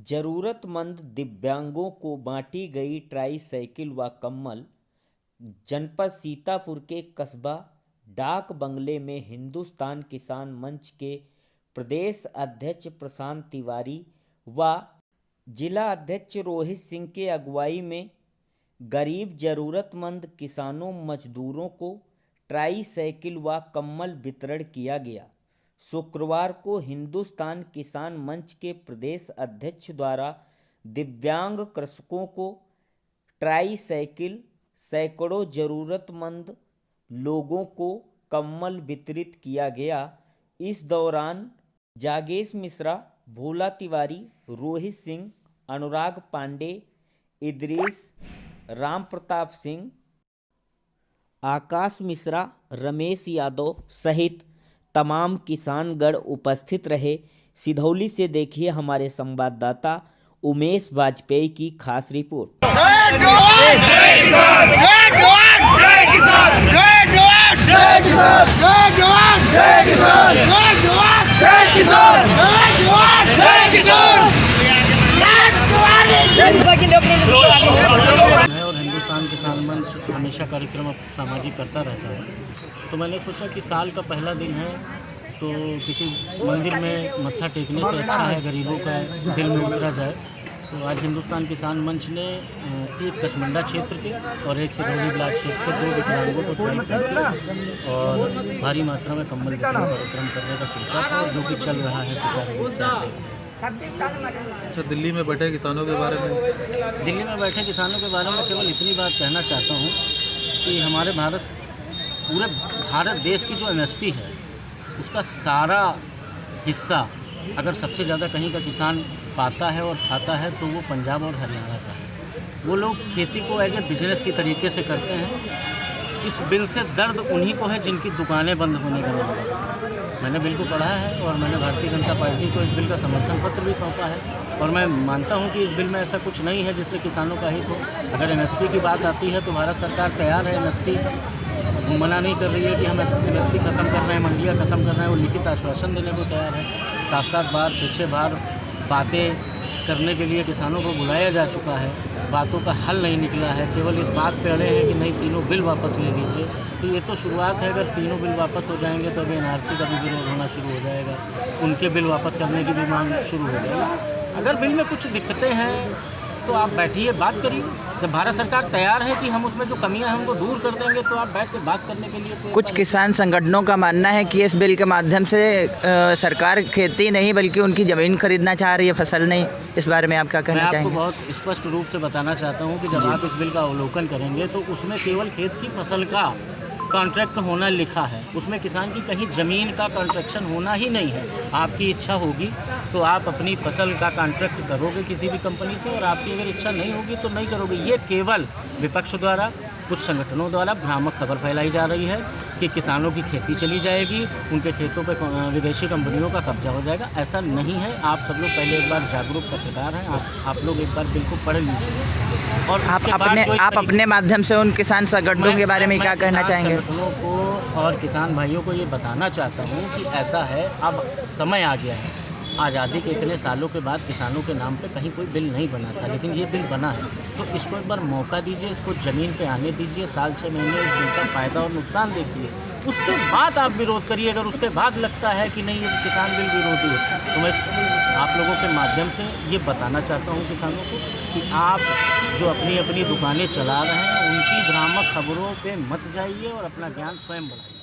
जरूरतमंद दिव्यांगों को बांटी गई ट्राई साइकिल व कंबल। जनपद सीतापुर के कस्बा डाक बंगले में हिंदुस्तान किसान मंच के प्रदेश अध्यक्ष प्रशांत तिवारी व जिला अध्यक्ष रोहित सिंह के अगुवाई में गरीब जरूरतमंद किसानों मजदूरों को ट्राई साइकिल व कंबल वितरण किया गया। शुक्रवार को हिंदुस्तान किसान मंच के प्रदेश अध्यक्ष द्वारा दिव्यांग कृषकों को ट्राई साइकिल, सैकड़ों जरूरतमंद लोगों को कंबल वितरित किया गया। इस दौरान जागेश मिश्रा, भोला तिवारी, रोहित सिंह, अनुराग पांडे, इदरीस, राम प्रताप सिंह, आकाश मिश्रा, रमेश यादव सहित तमाम किसानगण उपस्थित रहे। सिधौली से देखिए हमारे संवाददाता उमेश वाजपेयी की खास रिपोर्ट। और हिंदुस्तान किसान मंच हमेशा कार्यक्रम सामाजिक करता रहता है, तो मैंने सोचा कि साल का पहला दिन है तो किसी मंदिर में मत्था टेकने से अच्छा है गरीबों का दिल में उतरा जाए। तो आज हिंदुस्तान किसान मंच ने एक कसमंडा क्षेत्र के और एक सिधौली ब्लॉक क्षेत्र के 2 विकलांगों को ट्राई साइकिल और भारी मात्रा में कंबल वितरण कार्यक्रम करने का सोचा था, जो कि चल रहा है सुचारू रूप से। अच्छा, दिल्ली में बैठे किसानों के बारे में केवल इतनी बात कहना चाहता हूँ कि हमारे पूरे भारत देश की जो एमएसपी है उसका सारा हिस्सा अगर सबसे ज़्यादा कहीं का किसान पाता है और खाता है तो वो पंजाब और हरियाणा का है। वो लोग खेती को एज ए बिजनेस की तरीके से करते हैं। इस बिल से दर्द उन्हीं को है जिनकी दुकानें बंद होने का मतलब। मैंने बिल को पढ़ा है और मैंने भारतीय जनता पार्टी को इस बिल का समर्थन पत्र भी सौंपा है और मैं मानता हूं कि इस बिल में ऐसा कुछ नहीं है जिससे किसानों का हित हो। अगर एमएसपी की बात आती है तो भारत सरकार तैयार है, एमएसपी मना नहीं कर रही है कि हम एमएसपी ख़त्म कर रहे हैं, मंडियाँ ख़त्म कर रहे हैं। वो लिखित आश्वासन देने को तैयार है। 7-7 बार 6-6 बार बातें करने के लिए किसानों को बुलाया जा चुका है, बातों का हल नहीं निकला है। केवल इस बात पे अड़े हैं कि नहीं, तीनों बिल वापस ले लीजिए। तो ये तो शुरुआत है। अगर तीनों बिल वापस हो जाएंगे तो अभी एनआरसी का भी विरोध होना शुरू हो जाएगा, उनके बिल वापस करने की भी मांग शुरू हो जाएगी। अगर बिल में कुछ दिक्कतें हैं तो आप बैठिए, बात करिए। जब भारत सरकार तैयार है कि हम उसमें जो कमियां हैं उनको दूर कर देंगे तो आप बैठ के बात करने के लिए तो कुछ किसान संगठनों का मानना है कि इस बिल के माध्यम से सरकार खेती नहीं बल्कि उनकी ज़मीन खरीदना चाह रही है, फसल नहीं। इस बारे में आप क्या कहना चाहेंगे? मैं आपको बहुत स्पष्ट रूप से बताना चाहता हूँ कि जब आप इस बिल का अवलोकन करेंगे तो उसमें केवल खेत की फसल का कॉन्ट्रैक्ट होना लिखा है, उसमें किसान की कहीं ज़मीन का कॉन्ट्रैक्शन होना ही नहीं है। आपकी इच्छा होगी तो आप अपनी फसल का कॉन्ट्रैक्ट करोगे किसी भी कंपनी से, और आपकी अगर इच्छा नहीं होगी तो नहीं करोगे। ये केवल विपक्ष द्वारा, कुछ संगठनों द्वारा भ्रामक खबर फैलाई जा रही है कि किसानों की खेती चली जाएगी, उनके खेतों पर विदेशी कंपनियों का कब्जा हो जाएगा। ऐसा नहीं है। आप सब लोग पहले एक बार जागरूक पत्रकार हैं, आप लोग एक बार बिल को पढ़ लीजिए और आप अपने माध्यम से उन किसान संगठनों के बारे में क्या कहना चाहेंगे? संगठनों को और किसान भाइयों को ये बताना चाहता हूँ कि ऐसा है, अब समय आ गया है। आज़ादी के इतने सालों के बाद किसानों के नाम पे कहीं कोई बिल नहीं बना था, लेकिन ये बिल बना है। तो इसको एक बार मौका दीजिए, इसको ज़मीन पे आने दीजिए, साल 6 महीने इस बिल का फ़ायदा और नुकसान देखिए, उसके बाद आप विरोध करिए। अगर उसके बाद लगता है कि नहीं ये किसान बिल विरोधी है तो मैं आप लोगों के माध्यम से ये बताना चाहता हूँ किसानों को कि आप जो अपनी अपनी दुकानें चला रहे हैं उनकी भ्रामक खबरों पर मत जाइए और अपना ज्ञान स्वयं बढ़ाइए।